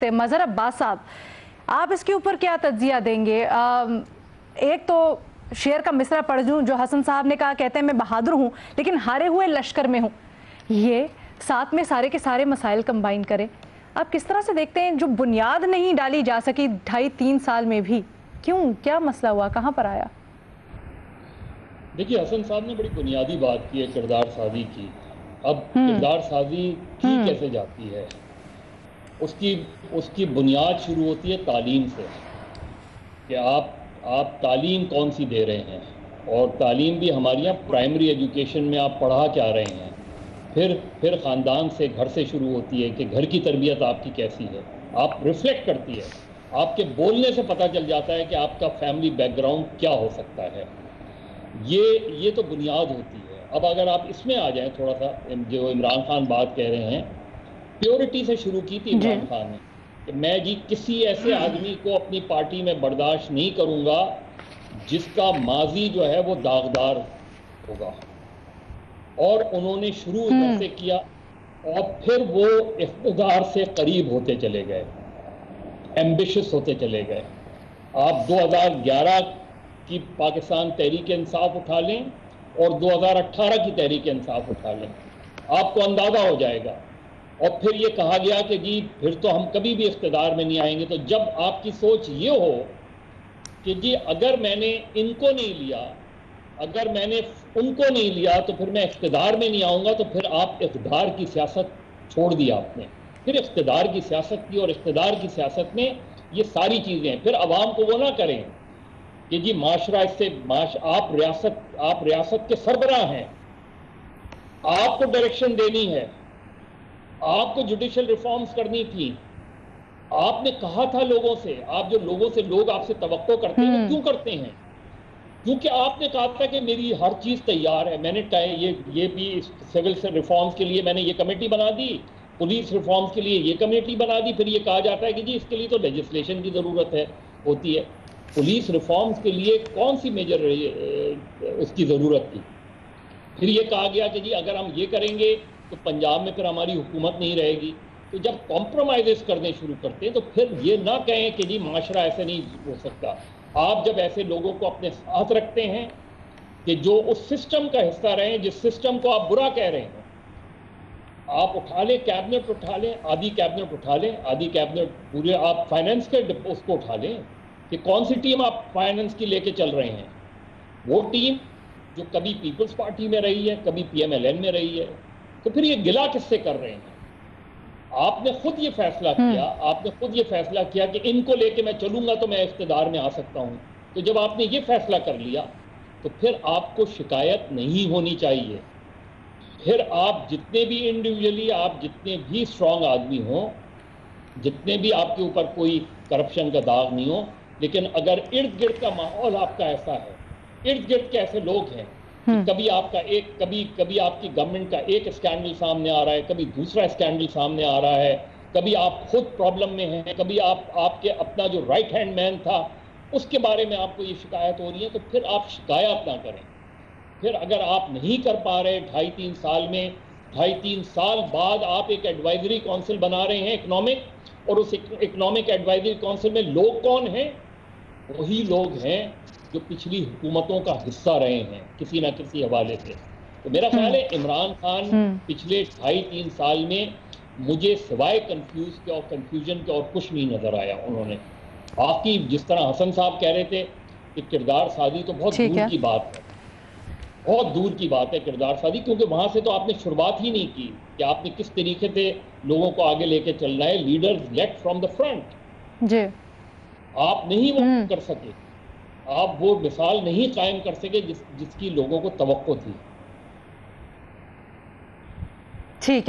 मजहर अब्बास साहब, आप इसके ऊपर क्या तज्जिया देंगे? एक तो शेर का मिसरा पढ़ दूं जो हसन साहब ने कहा, कहते हैं मैं बहादुर हूं लेकिन हारे हुए लश्कर में हूं। ये साथ में सारे के सारे मसाइल कंबाइन करें, आप किस तरह से देखते हैं? जो बुनियाद नहीं डाली जा सकी 2.5-3 साल में भी, क्यों, क्या मसला हुआ, कहां पर आया? देखिए, हसन साहब ने बड़ी बुनियादी बात की है किरदार साजी की। अब किरदार साजी की कैसे जाती है, उसकी बुनियाद शुरू होती है तालीम से कि आप तालीम कौन सी दे रहे हैं, और तालीम भी हमारे यहाँ प्राइमरी एजुकेशन में आप पढ़ा क्या रहे हैं। फिर ख़ानदान से, घर से शुरू होती है कि घर की तरबियत आपकी कैसी है, आप रिफ्लेक्ट करती है। आपके बोलने से पता चल जाता है कि आपका फैमिली बैकग्राउंड क्या हो सकता है। ये तो बुनियाद होती है। अब अगर आप इसमें आ जाएं थोड़ा सा, जो इमरान खान बात कह रहे हैं, प्योरिटी से शुरू की थी इमरान खान ने कि मैं जी किसी ऐसे आदमी को अपनी पार्टी में बर्दाश्त नहीं करूंगा जिसका माजी जो है वो दागदार होगा, और उन्होंने शुरू इधर से किया और फिर वो इख्तिदार से करीब होते चले गए, एम्बिशियस होते चले गए। आप 2011 की पाकिस्तान तहरीक इंसाफ उठा लें और 2018 की तहरीक इंसाफ उठा लें, आपको अंदाजा हो जाएगा। और फिर ये कहा गया कि जी फिर तो हम कभी भी इख्तिदार में नहीं आएंगे। तो जब आपकी सोच ये हो कि जी अगर मैंने इनको नहीं लिया, अगर मैंने उनको नहीं लिया, तो फिर मैं इख्तिदार में नहीं आऊँगा, तो फिर आप इख्तिदार की सियासत छोड़ दी आपने। फिर इख्तिदार की सियासत की, और इख्तिदार की सियासत में ये सारी चीज़ें हैं। फिर आवाम को वो ना करें कि जी माशरा इससे आप रियासत के सरबराह हैं, आपको डायरेक्शन देनी है, आपको जुडिशल रिफॉर्म्स करनी थी, आपने कहा था लोगों से, आप जो लोग आपसे तवक्को करते हैं, वो क्यों करते हैं? क्योंकि आपने कहा था कि मेरी हर चीज़ तैयार है। मैंने ये भी सिविल रिफॉर्म्स के लिए मैंने ये कमेटी बना दी, पुलिस रिफॉर्म्स के लिए ये कमेटी बना दी। फिर ये कहा जाता है कि जी इसके लिए तो लेजिस्लेशन की ज़रूरत होती है। पुलिस रिफॉर्म्स के लिए कौन सी मेजर उसकी ज़रूरत थी? फिर ये कहा गया कि जी अगर हम ये करेंगे तो पंजाब में फिर हमारी हुकूमत नहीं रहेगी। तो जब कॉम्प्रोमाइज़ करने शुरू करते हैं तो फिर ये ना कहें कि जी माशरा ऐसे नहीं हो सकता। आप जब ऐसे लोगों को अपने साथ रखते हैं कि जो उस सिस्टम का हिस्सा रहे हैं, जिस सिस्टम को आप बुरा कह रहे हैं, आप उठा लें, कैबिनेट उठा लें, आधी कैबिनेट उठा लें, आधी कैबिनेट पूरे आप फाइनेंस के उसको उठा लें कि कौन सी टीम आप फाइनेंस की लेके चल रहे हैं। वो टीम जो कभी पीपल्स पार्टी में रही है, कभी PMLN में रही है, तो फिर ये गिला किससे कर रहे हैं? आपने खुद ये फैसला किया कि इनको लेके मैं चलूंगा तो मैं इख्तिदार में आ सकता हूं। तो जब आपने ये फैसला कर लिया तो फिर आपको शिकायत नहीं होनी चाहिए। फिर आप जितने भी इंडिविजुअली, आप जितने भी स्ट्रांग आदमी हो, जितने भी आपके ऊपर कोई करप्शन का दाग नहीं हो, लेकिन अगर इर्द गिर्द का माहौल आपका ऐसा है, इर्द गिर्द के ऐसे लोग हैं, कभी आपकी गवर्नमेंट का एक स्कैंडल सामने आ रहा है, कभी दूसरा स्कैंडल सामने आ रहा है, कभी आप खुद प्रॉब्लम में हैं, कभी आपके अपना जो राइट हैंड मैन था उसके बारे में आपको ये शिकायत हो रही है, तो फिर आप शिकायत ना करें। फिर अगर आप नहीं कर पा रहे 2.5-3 साल में, 2.5-3 साल बाद आप एक एडवाइजरी काउंसिल बना रहे हैं इकोनॉमिक, और उस इकोनॉमिक एडवाइजरी काउंसिल में लोग कौन हैं? वही लोग हैं जो पिछली हुकूमतों का हिस्सा रहे हैं किसी ना किसी हवाले से। तो मेरा ख्याल है इमरान खान पिछले 2.5-3 साल में मुझे सिवाय कंफ्यूजन के और कुछ नहीं नजर आया उन्होंने। बाकी जिस तरह हसन साहब कह रहे थे कि किरदार साजी, तो बहुत दूर की बात है, बहुत दूर की बात है किरदार साजी, क्योंकि वहां से तो आपने शुरुआत ही नहीं की कि आपने किस तरीके से लोगों को आगे लेके चलना है। Leaders lead from the front, आप नहीं वो कर सके, आप वो मिसाल नहीं कायम कर सके जिसकी लोगों को तवक्को थी। ठीक है।